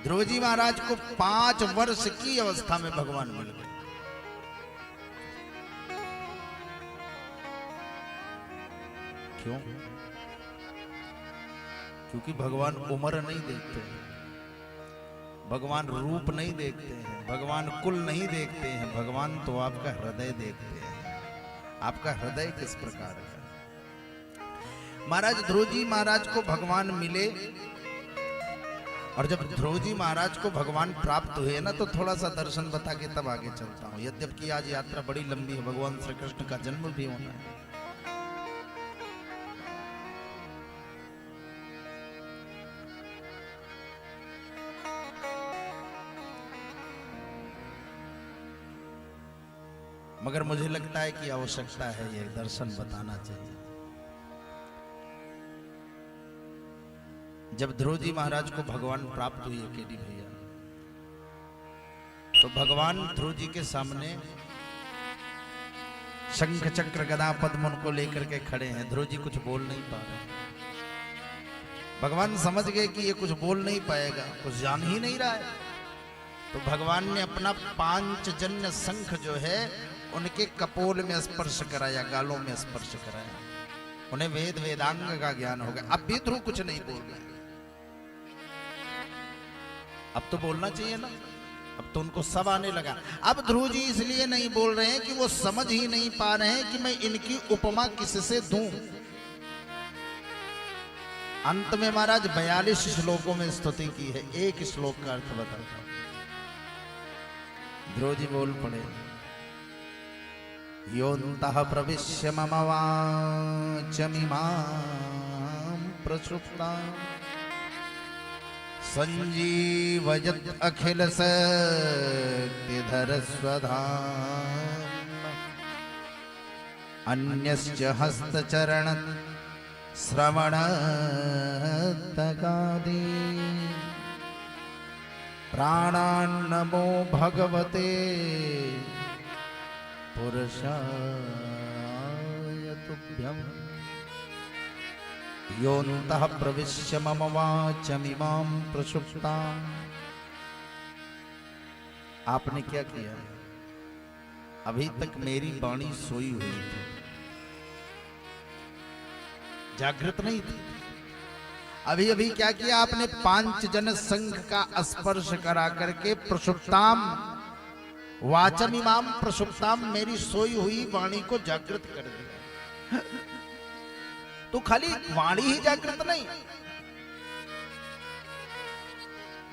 ध्रुव जी महाराज को 5 वर्ष की अवस्था में भगवान मिल गए। क्यों? क्योंकि भगवान उम्र नहीं देखते हैं, भगवान रूप नहीं देखते हैं, भगवान कुल नहीं देखते हैं, भगवान तो आपका हृदय देखते हैं। आपका हृदय किस प्रकार का? महाराज ध्रुव जी महाराज को भगवान मिले, और जब ध्रुव जी महाराज को भगवान प्राप्त हुए ना, तो थोड़ा सा दर्शन बता के तब आगे चलता हूं। यद्यपि आज यात्रा बड़ी लंबी है, भगवान श्री कृष्ण का जन्म भी होना है। मगर मुझे लगता है कि आवश्यकता है ये दर्शन बताना चाहिए। जब ध्रुव जी महाराज को भगवान प्राप्त हुए केडी भैया, तो भगवान ध्रुव जी के सामने शंख चक्र गदा पद्म उनको लेकर के खड़े हैं। ध्रुव जी कुछ बोल नहीं पा रहे। भगवान समझ गए कि ये कुछ बोल नहीं पाएगा, कुछ जान ही नहीं रहा है। तो भगवान ने अपना पांचजन्य शंख जो है उनके कपोल में स्पर्श कराया, गालों में स्पर्श कराया। उन्हें वेद वेदांग का ज्ञान हो गया। अब भी ध्रुव कुछ नहीं बोल रहे। अब तो बोलना चाहिए ना, अब तो उनको सब आने लगा। अब ध्रुव जी इसलिए नहीं बोल रहे हैं कि वो समझ ही नहीं पा रहे हैं कि मैं इनकी उपमा किससे दूं। अंत में महाराज 42 श्लोकों में स्तुति की है, एक श्लोक का अर्थ बताता हूं। ध्रुव जी बोल पड़े, योऽन्तः प्रविश्य मम वाचमिमां प्रसुप्तां संजीवयत् अखिल शक्तिधर स्वधाम्ना अन्यश्च हस्तचरण श्रवणत्तगादि प्राणान्नमो भगवते पुरुषाय तुभ्यम् योऽन्तः प्रविश्य मम वाचमिमां प्रसुप्ताम्। आपने क्या किया? अभी तक मेरी वाणी सोई हुई थी, जागृत नहीं थी। अभी अभी क्या किया आपने? पांचजन संघ का स्पर्श करा करके प्रसुप्ताम वाचमिमाम प्रसुप्ताम, मेरी सोई हुई वाणी को जागृत कर दिया। तो खाली वाणी ही जागृत नहीं,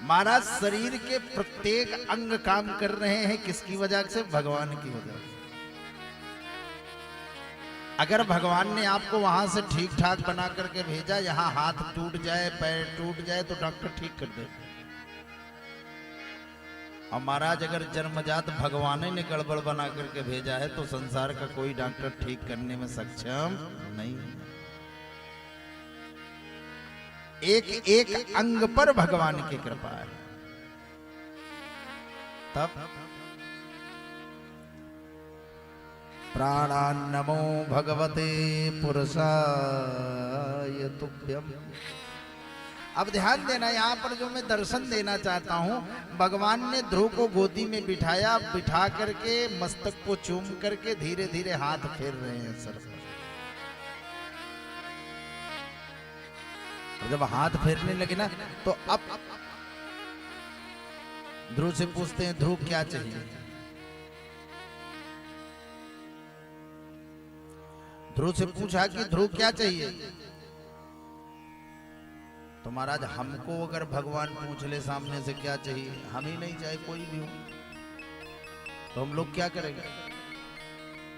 महाराज शरीर के प्रत्येक अंग काम कर रहे हैं। किसकी वजह से? भगवान की वजह से। अगर भगवान ने आपको वहां से ठीक ठाक बना करके भेजा, यहां हाथ टूट जाए, पैर टूट जाए, तो डॉक्टर ठीक कर दे। और महाराज अगर जन्मजात भगवान ने गड़बड़ बना करके भेजा है, तो संसार का कोई डॉक्टर ठीक करने में सक्षम नहीं। एक एक अंग पर भगवान की कृपा है। तब प्राणान्नमो भगवते पुरुषाय तुभ्यम्। अब ध्यान देना, यहां पर जो मैं दर्शन देना चाहता हूं, भगवान ने ध्रुव को गोदी में बिठाया, बिठा करके मस्तक को चूम करके धीरे धीरे हाथ फेर रहे हैं सर पर। जब हाथ फेरने लगे ना, तो अब ध्रुव से पूछते हैं, ध्रुव क्या चाहिए? ध्रुव से पूछा कि ध्रुव क्या चाहिए? तो महाराज हमको अगर भगवान पूछ ले सामने से क्या चाहिए, हम ही नहीं चाहे कोई भी हो, तो हम लोग क्या करेंगे?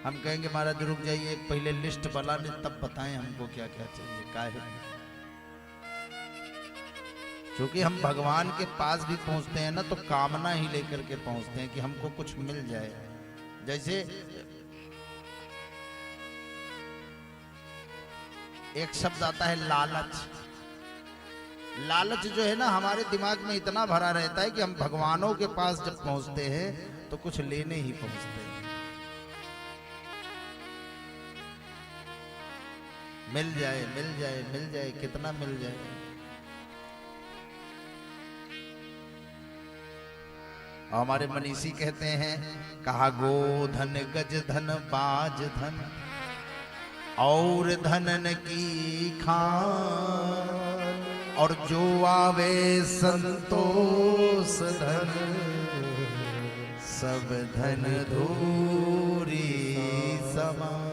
हम कहेंगे महाराज रुक जाइए, पहले लिस्ट बना ले तब बताएं हमको क्या क्या चाहिए। काहे? क्योंकि हम भगवान के पास भी पहुंचते हैं ना, तो कामना ही लेकर के पहुंचते हैं कि हमको कुछ मिल जाए। जैसे एक शब्द आता है लालच। लालच जो है ना, हमारे दिमाग में इतना भरा रहता है कि हम भगवानों के पास जब पहुंचते हैं तो कुछ लेने ही पहुंचते हैं। मिल जाए मिल जाए मिल जाए, कितना मिल जाए। हमारे मनीषी कहते हैं, कहा गोधन गज धन बाज धन और धनन की खान, और जो आवे संतोष धन सब धन धूरी समान।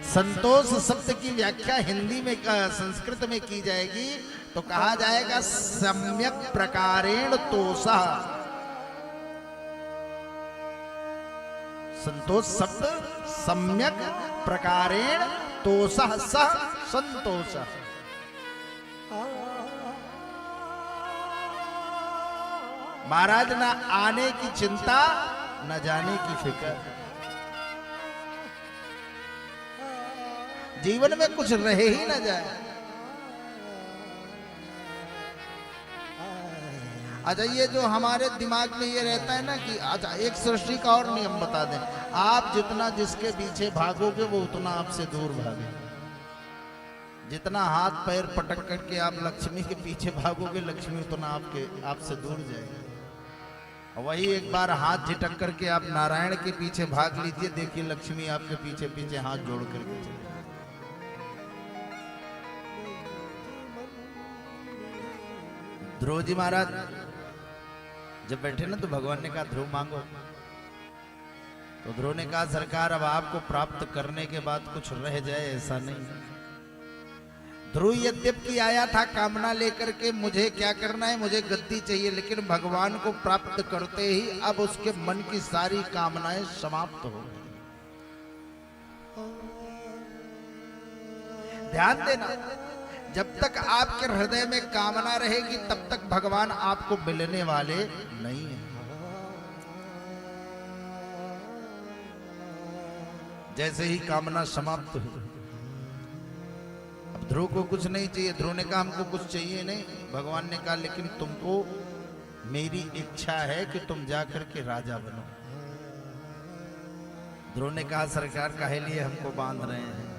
संतोष शब्द की व्याख्या हिंदी में संस्कृत में की जाएगी तो कहा जाएगा सम्यक प्रकारेण तोषा। संतोष शब्द सम्यक प्रकारेण तोषः सह संतोष। महाराज ना आने की चिंता न जाने की फिक्र, जीवन में कुछ रहे ही ना जाए। अच्छा, ये जो हमारे दिमाग में ये रहता है ना कि अच्छा, एक सृष्टि का और नियम बता दें, आप जितना जिसके पीछे भागोगे वो उतना आपसे दूर भागे। जितना हाथ पैर पटक करके आप लक्ष्मी के पीछे भागोगे, लक्ष्मी उतना आपसे दूर जाएगी। वही एक बार हाथ झटक करके आप नारायण के पीछे भाग लीजिए, देखिए लक्ष्मी आपके पीछे पीछे हाथ जोड़ करके चले। ध्रुव जी महाराज जब बैठे ना तो भगवान ने कहा ध्रुव मांगो, तो ध्रुव ने कहा सरकार अब आपको प्राप्त करने के बाद कुछ रह जाए ऐसा नहीं। ध्रुव यद्यपि आया था कामना लेकर के, मुझे क्या करना है, मुझे गद्दी चाहिए, लेकिन भगवान को प्राप्त करते ही अब उसके मन की सारी कामनाएं समाप्त हो गई। ध्यान देना, जब तक आपके हृदय में कामना रहेगी तब तक भगवान आपको मिलने वाले नहीं है। जैसे ही कामना समाप्त हुई, अब ध्रुव को कुछ नहीं चाहिए। ध्रुव ने कहा हमको कुछ चाहिए नहीं। भगवान ने कहा लेकिन तुमको मेरी इच्छा है कि तुम जाकर के राजा बनो। ध्रुव ने कहा सरकार काहे लिए हमको बांध रहे हैं,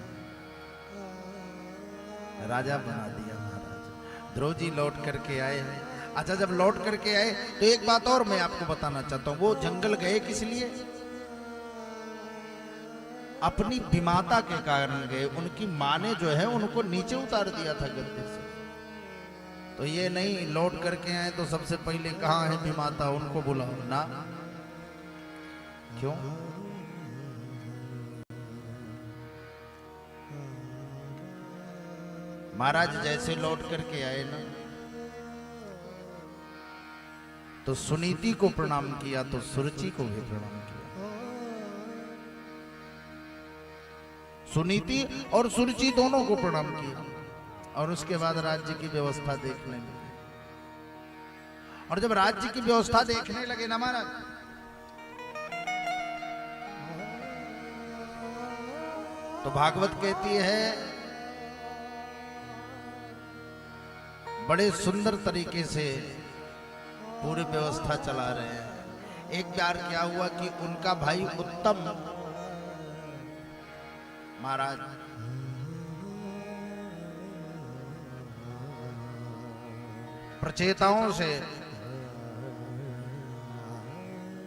राजा बना दिया महाराज। ध्रुव जी लौट करके आए। अच्छा, जब लौट करके आए तो एक बात और मैं आपको बताना चाहता हूं, वो जंगल गए किस लिए? अपनी विमाता के कारण गए। उनकी माँ ने जो है उनको नीचे उतार दिया था गद्दे से। तो ये नहीं लौट करके आए तो सबसे पहले कहाँ है विमाता, उनको बुलाओ ना। क्यों? महाराज जैसे लौट करके आए ना तो सुनीति को प्रणाम किया तो सुरुचि को भी प्रणाम किया। सुनीति और सुरुचि दोनों को प्रणाम किया और उसके बाद राज्य की व्यवस्था देखने लगे। और जब राज्य की व्यवस्था देखने लगे ना महाराज, तो भागवत कहती है बड़े सुंदर तरीके से पूरी व्यवस्था चला रहे हैं। एक बार क्या हुआ कि उनका भाई उत्तम महाराज प्रचेताओं से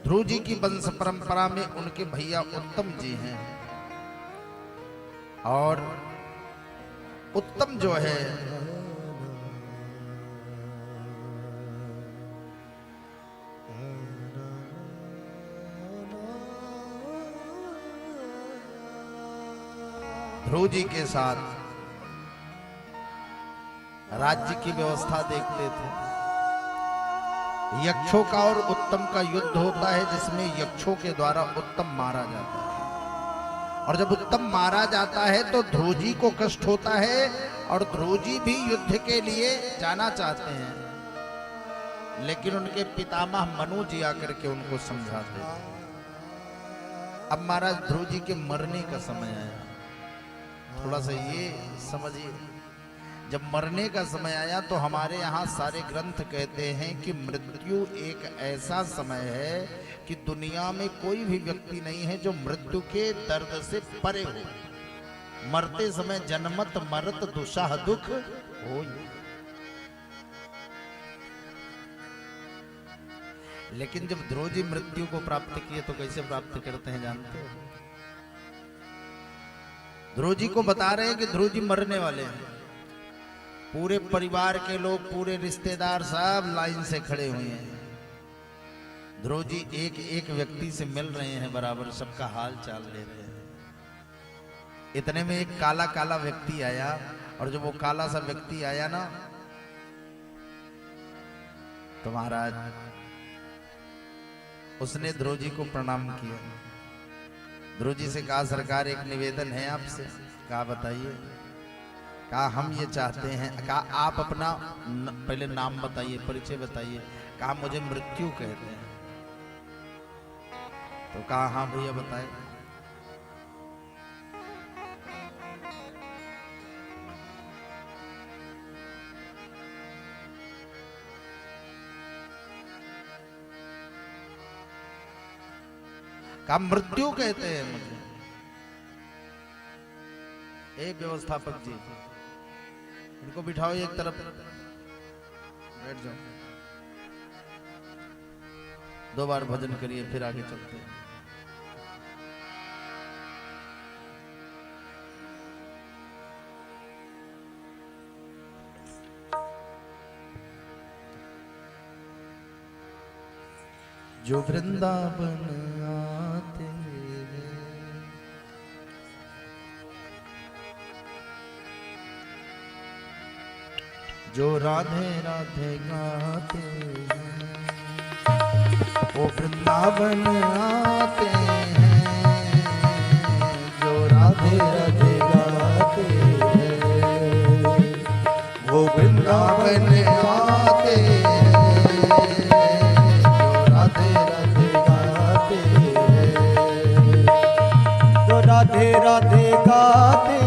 ध्रुव जी की वंश परंपरा में उनके भैया उत्तम जी हैं, और उत्तम जो है ध्रुव जी के साथ राज्य की व्यवस्था देखते थे। यक्षों का और उत्तम का युद्ध होता है जिसमें यक्षों के द्वारा उत्तम मारा जाता है, और जब उत्तम मारा जाता है तो ध्रुव जी को कष्ट होता है और ध्रुव जी भी युद्ध के लिए जाना चाहते हैं, लेकिन उनके पितामह मनु जी आकर के उनको समझाते हैं। अब महाराज ध्रुव जी के मरने का समय आया। थोड़ा सा ये समझिए, जब मरने का समय आया तो हमारे यहाँ सारे ग्रंथ कहते हैं कि मृत्यु एक ऐसा समय है कि दुनिया में कोई भी व्यक्ति नहीं है जो मृत्यु के दर्द से परे हो। मरते समय जन्मत मरत दुशाह दुख हो। लेकिन जब ध्रुव जी मृत्यु को प्राप्त किए तो कैसे प्राप्त करते हैं जानते हो? ध्रुव जी को बता रहे हैं कि ध्रुव जी मरने वाले हैं। पूरे परिवार के लोग, पूरे रिश्तेदार सब लाइन से खड़े हुए हैं। ध्रुव जी एक एक व्यक्ति से मिल रहे हैं, बराबर सबका हाल चाल ले रहे हैं। इतने में एक काला काला व्यक्ति आया, और जब वो काला सा व्यक्ति आया ना, तो महाराज उसने ध्रुव जी को प्रणाम किया। ध्रुव जी से कहा, सरकार एक निवेदन है आपसे। कहा बताइए। कहा हम ये चाहते हैं, कहा आप अपना पहले नाम बताइए, परिचय बताइए। कहा मुझे मृत्यु कहते हैं। तो कहा हाँ भैया बताए। कहा मृत्यु कहते हैं मुझे। एक व्यवस्थापक जी, इनको बिठाओ एक तरफ, बैठ जाओ, 2 बार भजन करिए, फिर आगे चलते हैं। जो वृंदावन आते हैं, जो राधे राधे गाते हैं, वो वृंदावन आते हैं। जो राधे राधे गाते हैं, वो वृंदावन आते हैं। राधे राधे गाते